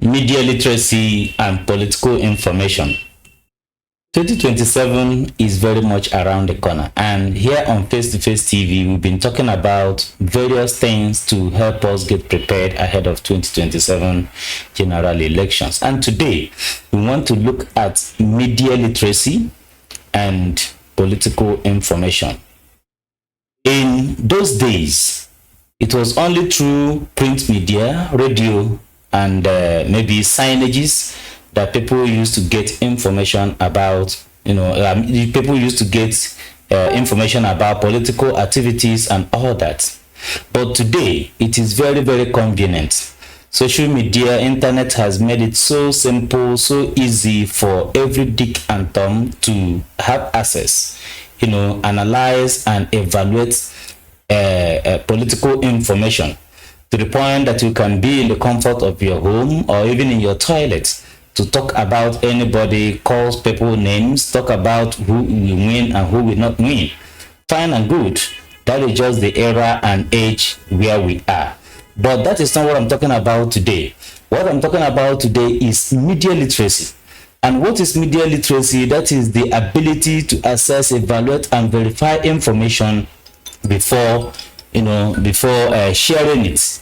media literacy and political information. 2027 is very much around the corner, and here on FaceToFace TV we've been talking about various things to help us get prepared ahead of 2027 general elections. And today we want to look at media literacy and political information. In those days, it was only through print media, radio, and maybe signages that people used to get information about, people used to get information about political activities and all that. But today, it is very, very convenient. Social media, internet has made it so simple, so easy for every dick and thumb to have access, analyze and evaluate political information, to the point that you can be in the comfort of your home or even in your toilet to talk about anybody, call people names, talk about who will win and who will not win. Fine and good. That is just the era and age where we are. But that is not what I'm talking about today. What I'm talking about today is media literacy. And what is media literacy? That is the ability to access, evaluate, and verify information before sharing it,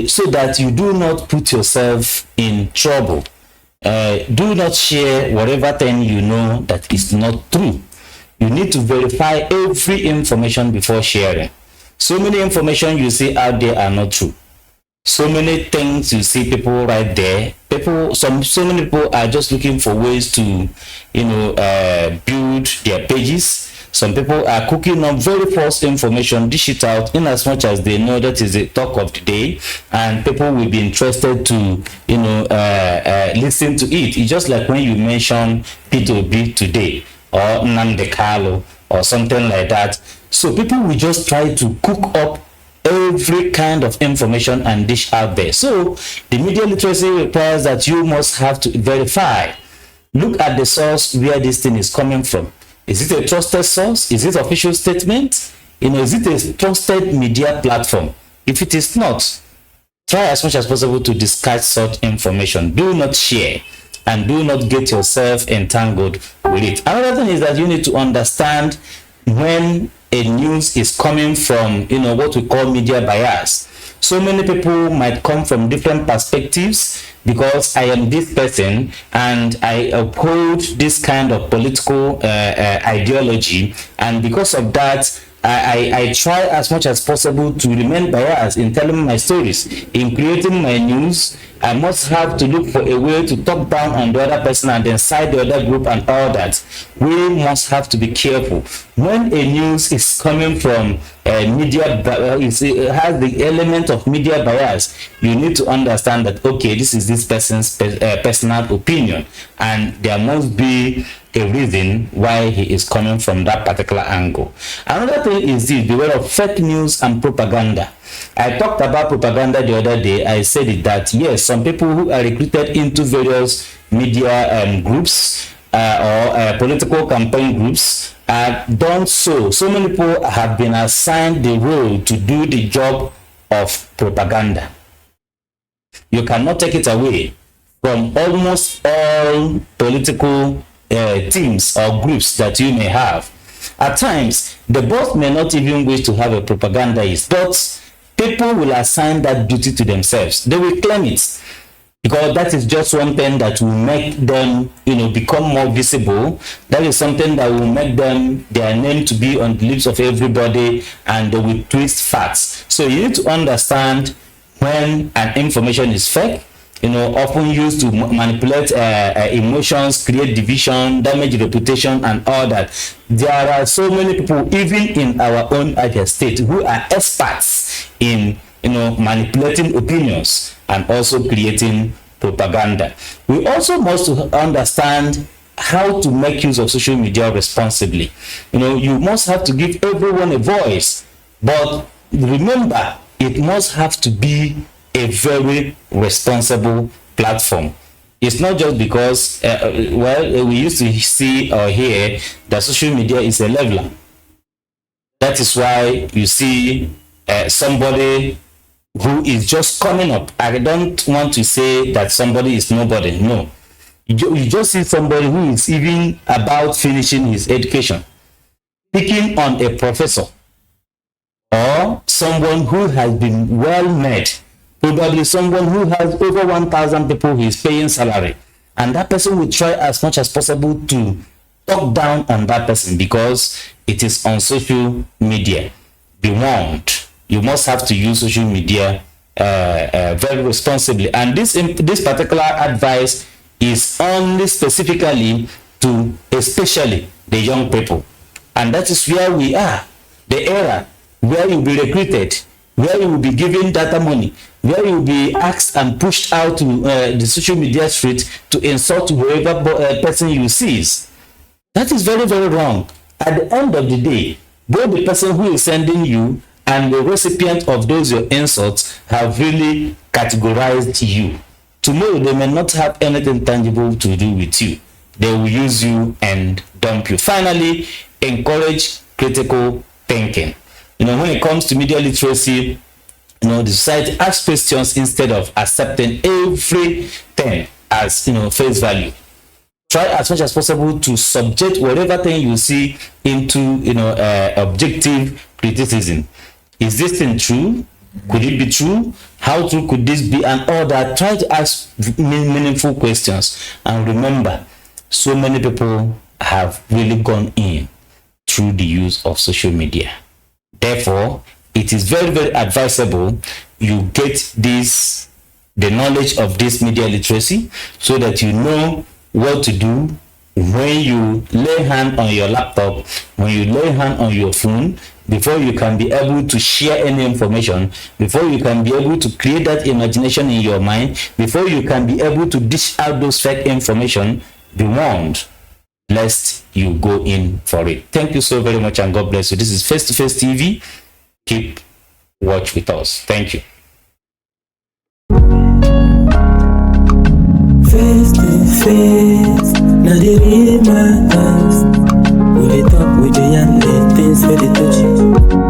so that you do not put yourself in trouble. Do not share whatever thing you know that is not true. You need to verify every information before sharing. So many information you see out there are not true. So many things you see people right there. So many people are just looking for ways to, build their pages. Some people are cooking up very false information, dish it out in as much as they know that is the talk of the day, and people will be interested to, listen to it. It's just like when you mention P2B today or Nnamdi Kanu or something like that. So people will just try to cook up every kind of information and dish out there. So the media literacy requires that you must have to verify. Look at the source where this thing is coming from. Is it a trusted source? Is it official statement? Is it a trusted media platform? If it is not, try as much as possible to discard such information. Do not share and do not get yourself entangled with it. Another thing is that you need to understand when a news is coming from, what we call media bias. So many people might come from different perspectives because I am this person and I uphold this kind of political ideology, and because of that I try as much as possible to remain biased in telling my stories, in creating my news. I must have to look for a way to talk down on the other person and then side the other group and all that. We must have to be careful. When a news is coming from media, it has the element of media bias, you need to understand that, okay, this is this person's personal opinion, and there must be a reason why he is coming from that particular angle. Another thing is this: beware of fake news and propaganda. I talked about propaganda the other day. I said it that yes, some people who are recruited into various media groups or political campaign groups done so. So many people have been assigned the role to do the job of propaganda. You cannot take it away from almost all political teams or groups that you may have. At times, the boss may not even wish to have a propagandist, but people will assign that duty to themselves. They will claim it because that is just one thing that will make them, become more visible. That is something that will make them, their name to be on the lips of everybody, and they will twist facts. So you need to understand when an information is fake, often used to manipulate emotions, create division, damage reputation, and all that. There are so many people, even in our own state, who are experts in, manipulating opinions and also creating propaganda. We also must understand how to make use of social media responsibly. You must have to give everyone a voice, but remember, it must have to be a very responsible platform. It's not just because, we used to see or hear that social media is a leveler. That is why you see somebody who is just coming up. I don't want to say that somebody is nobody. No. You just see somebody who is even about finishing his education, picking on a professor or someone who has been well made, probably someone who has over 1,000 people who is paying salary. And that person will try as much as possible to talk down on that person because it is on social media. Be warned. You must have to use social media very responsibly. And this particular advice is only specifically to especially the young people. And that is where we are. The era where you'll be recruited, where you will be given data money, where you will be asked and pushed out to the social media street to insult whoever person you sees. That is very, very wrong. At the end of the day, both the person who is sending you and the recipient of those your insults have really categorized you. Tomorrow, they may not have anything tangible to do with you. They will use you and dump you. Finally, encourage critical thinking. When it comes to media literacy, the society asks questions instead of accepting everything as face value. Try as much as possible to subject whatever thing you see into objective criticism. Is this thing true? Could it be true? How true could this be? And all that. Try to ask meaningful questions. And remember, so many people have really gone in through the use of social media. Therefore, it is very, very advisable you get the knowledge of this media literacy so that you know what to do when you lay hand on your laptop, when you lay hand on your phone, before you can be able to share any information, before you can be able to create that imagination in your mind, before you can be able to dish out those fake information. Be warned lest you go in for it. Thank you so very much and God bless you. This is FaceToFace TV. Keep watch with us. Thank you. Face to face, now they read my eyes. We talk with the young things for the touch.